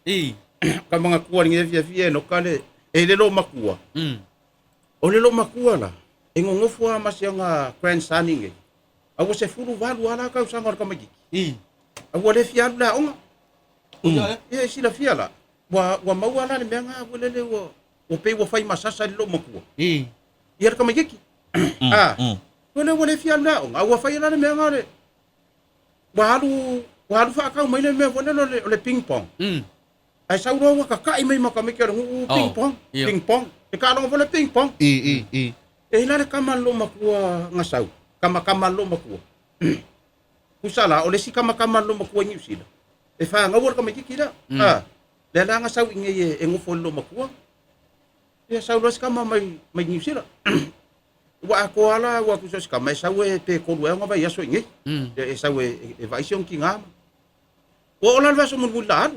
I. Ka mga kua ni fia no kale e le lo makua. O le lo makua la. E ngofu mas yang grand standing e. Awa se fulu valu ala ka usanga ka magi. I. Awa le fia la onga. E sila fia la. Wa mau ala le menga wa le o pe wa fai masasa le lo makua. I. Ia ka magi. Wale fia la onga. Awa fai ala le menga le. Walu fa ka mai le me wale le ping pong. Ai sau ro wa ka mai makamiki ping pong. Ping pong. E ka lo wale ping pong. I. E la ka malo makua ngasau. Kama lo makua. Kusala ole si kama lo makua ni usila. E fa ngawor ka miki kira. Le la ngasau inge e ngofo lo makua. E sau ro kama mai ni usila. Wa ko ala wa kusos kama sau e pe ko lo nga ba yaso inge. E sau e vai sion ki ngama. O ola va so mun mulan.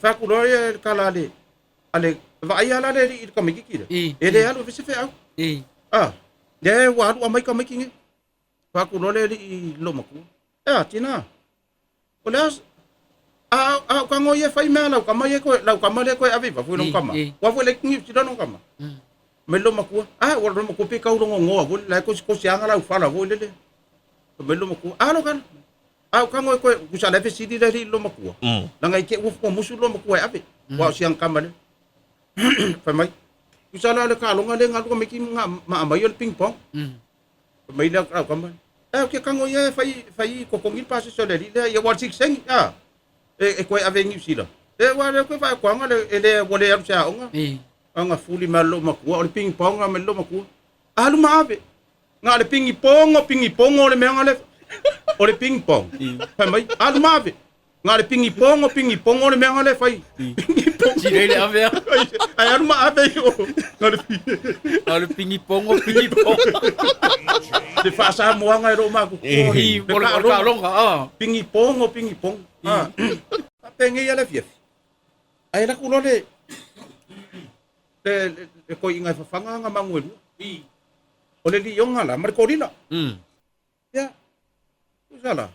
Fa ku lo e kala le. Ale vai ala le i ka miki kira. E le alo vese fe au. Le waru amai ka mai kinge. Fa ku no le i lo maku. Tina. Olas ka ngoye fai me la ka mai ko la ka mai ko avi fa fu no kama. Wa fu le kingi tira no kama. Me lo maku. Wa lo maku pe ka ro ngo fu la ko si anga la fa la fu le. Me lo maku. Lo kan. Ka ngoye ko ku sa le fe sidi le lo maku. La ngai ke fu ko musu lo maku avi. Wa si ang kama le. Fa mai. Kusala le kalonga le ngalu ka miki ma amayo ping pong. Mai la ka kama. Que kango ye fai ko kongi pase soleri le ya war sik seng ko ave ngi sila. Wa le ko fa ko nga le wole ya sa nga. Nga fuli malo makua o ping pong nga malo makua. Alu ma ave. Nga le ping pong o le me nga le o le ping pong. Fa mai alu ma ave. Nga le ping pong o le me nga le fai. Si le ave. Ai alu ma ave yo. Nga le ping pong. De fa sa moanga ro ma ku. Ka longa. Pingi pong. Pengi ya le fief. Ai la ku lo le ko inga fa fanga nga mangwelu. O le li yonga la mar ko rila. Ya. Usala.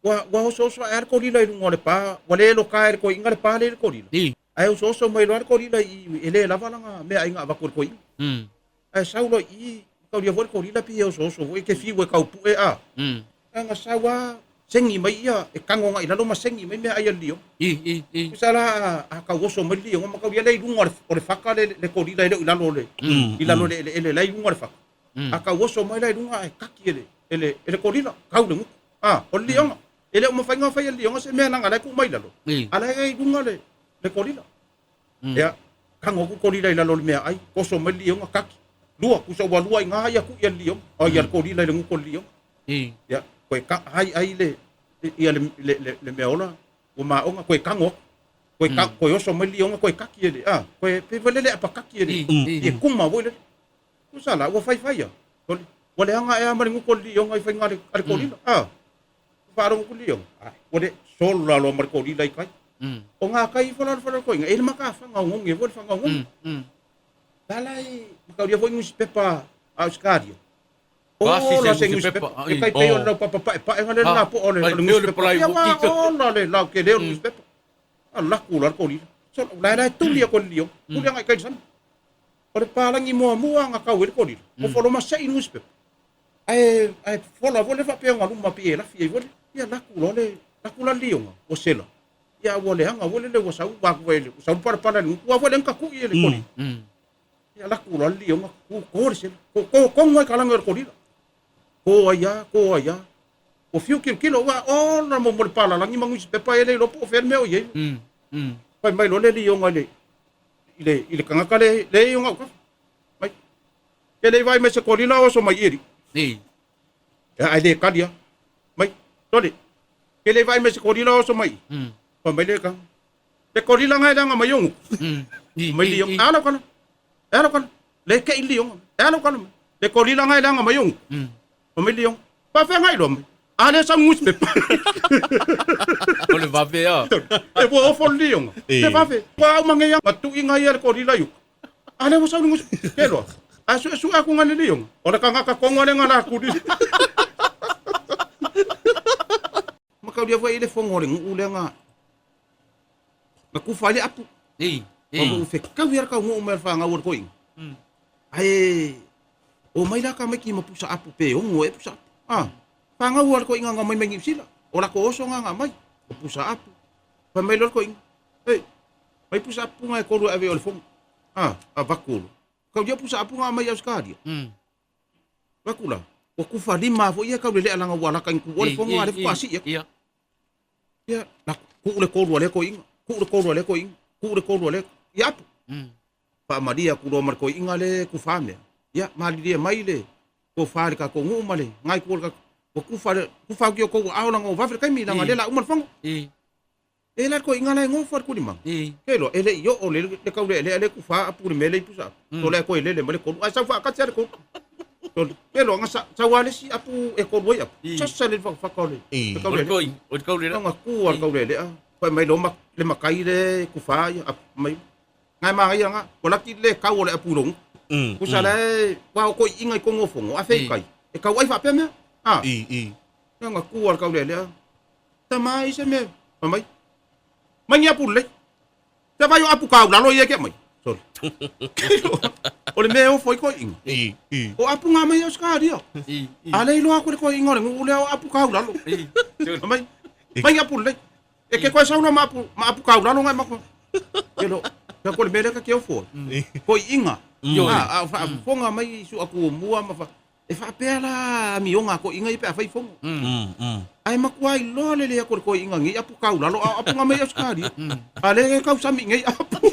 Wa so ar ko rila i ngole pa. Wale lo ka ko inga le pa le ko rila. Ai so mai lo ar ko rila i ele la vala nga me ai nga ba ko ko. Ai saulo i kau dia vol ko rila pi o so ke fi we kau pu nga sawa sengi mai ia e kango nga ina lo ma sengi mai me ai lio sala ka wo so mai lio ma kau dia lei lunga o le faka le ko rila le ila lo le lei lunga le faka ka wo so mai lei lunga e kaki ele ko rila kau le o lio ele mo fa nga fa lio se me nga le ku mai la lo ala ai lunga le ko rila ya kango ko rila ila lo me ai ko so mai lio nga kaki lua ku sa walua nga ya ku ya liom o ya ko rila le ko liom ya ko ka ai le ia le meola o ma o ko kango ko yo so mai liom ko ka ki ko pe vele le apa ka ki e kuma wo le ku sala wo fai ya ko le nga e mari ko liom ai fai nga le ko rila fa ro ko liom wo de sol la lo mar ko rila kai o nga kai fa ko nga e ma ka fa nga ngong e wo fa nga ngong dalai kau dia foi newspaper auscario. La se newspaper. E kai pe ona pa ngale na po ona newspaper. Ya ona le la ke le newspaper. Allah kular ko li. So la tu dia ko li. Ku dia ngai kai san. Ore palang mo nga kau ko li. Ko folo ma sai newspaper. Ai folo vole fa pe nga luma pe la fi vole. Ya la kular li nga. O sela. Ya vole nga vole le wasau ba ko ele. Sau para ni ku vole nga ku ele ko li. Ya la kulo li nga ko se ko ngoi kala ngor ko dila ko aya o fiu kilo wa na mo pala langi mangus pe pa ele lo po ferme o ye pa mai lo le li nga ile kanga kale le nga ko mai ele vai me se ko dila o so mai iri ya ale kadia mai tole ele vai me se ko dila o so mai pa mai le ka te ko dila nga mai yung mai li yung ala kana era kan le ke iliong era kan le ko lila ngai langa mayong o me liong pa fe ngai lo ale sa mus pe o le va ve e bo fo liong te va fe pa mangai yang matu ingai er ko lila yu ale mo sa mus ke lo asu aku ngai liong ora ka ngaka ko ngale ngala ku di makau dia foi ele fo ngore u le nga ku fale apu o fe ka vier ka ngo mer fa nga wor ko ing ai o mai la ka mai ki mapusa apu pe o ngo e pusa fa nga wor ko inga nga mai mengi sila ora ko oso nga mai pusa apu pa mai lor ko ing mai pusa apu nga ko ru ave ol fong bakul kau dia pusa apu nga mai as ka dia bakula o ku fa lima fo ia ka le alanga wala ka ku ol fong nga le pasi ya ya la ku le ko ru le ko ing ku le ko ru le ko ing ku le ko ru le ya pa maria ku ro mar ko inga le ku fa me ya mali dia mai le ko fa ka ko ngu male ngai ku ka ku fa ki ko a ona ngo va fer kai mi na le la umar fong la ko inga le ngo for ku di mang ke lo ele yo o le ka le ku fa pu le mele pusa to le ko le male ko a sa fa ka ser ko to ke lo nga sa wale si apu e ko boy sa sa le fa ko le ko le nga ku ar ko le pa mai lo mak le makai le ku fa ya mai ngai ma ngai nga ko la ki le ka wo le apu rong ku sa le wa ko inga ko ngo fongo a fe kai e ka wai fa pe me nga ku ar ko le ta mai se me mai mai apu le ta vai apu ka la lo ye ke mai sorry o le me o foi ko ing o apu nga mai os ka dia ale lo ko ko ing ore ngu le apu ka la lo mai apu le e ke ko sa una ma apu ka la lo ngai ma ko ke lo ka ko le me ka ke o fo ko inga fonga mai su aku mua ma fa e fa pela mi onga ko inga i pe fa fonga ai makuai lo le le ko inga ngi apu ka la lo apu nga mai os ka dia ale ka sa mi ngai apu